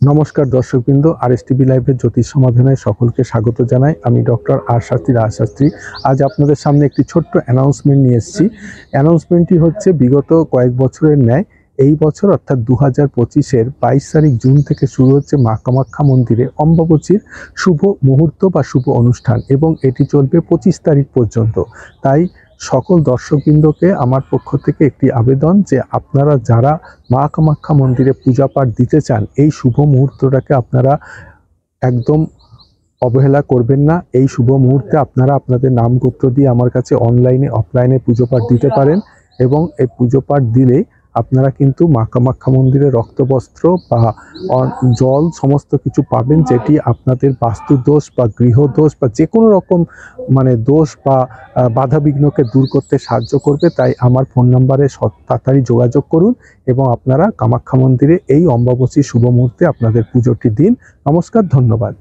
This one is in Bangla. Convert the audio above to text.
নমস্কার দর্শকবৃন্দ, আরএসটিভি লাইভের জ্যোতিষ সমাধানে সকলকে স্বাগত জানাই। আমি ডক্টর আর শাস্ত্রী রাজশাস্ত্রী। আজ আপনাদের সামনে একটি ছোট্ট অ্যানাউন্সমেন্ট নিয়ে এসেছি। অ্যানাউন্সমেন্টটি হচ্ছে বিগত কয়েক বছরের ন্যায় এই বছর অর্থাৎ 2025-এর 22 তারিখ জুন থেকে শুরু হচ্ছে মা কামাখ্যা মন্দিরে অম্বাবচীর শুভ মুহূর্ত বা শুভ অনুষ্ঠান, এবং এটি চলবে 25 তারিখ পর্যন্ত। তাই সকল দর্শকবৃন্দকে আমার পক্ষ থেকে একটি আবেদন যে আপনারা যারা মা কামাখ্যা মন্দিরে পূজা পাঠ দিতে চান, এই শুভ মুহূর্তটাকে আপনারা একদম অবহেলা করবেন না। এই শুভ মুহূর্তে আপনারা আপনাদের নাম গোত্র দিয়ে আমার কাছে অনলাইনে অফলাইনে পুজো পাঠ দিতে পারেন, এবং এই পুজো পাঠ দিলে আপনারা কিন্তু মা কামাখ্যা মন্দিরে রক্তবস্ত্র বা জল সমস্ত কিছু পাবেন, যেটি আপনাদের বাস্তু দোষ বা গৃহদোষ বা যে কোনো রকম দোষ বা বাধা বিঘ্নকে দূর করতে সাহায্য করবে। তাই আমার ফোন নাম্বারে তাড়াতাড়ি যোগাযোগ করুন এবং আপনারা কামাখ্যা মন্দিরে এই অম্বাবচী শুভ মুহূর্তে আপনাদের পুজোটি দিন। নমস্কার, ধন্যবাদ।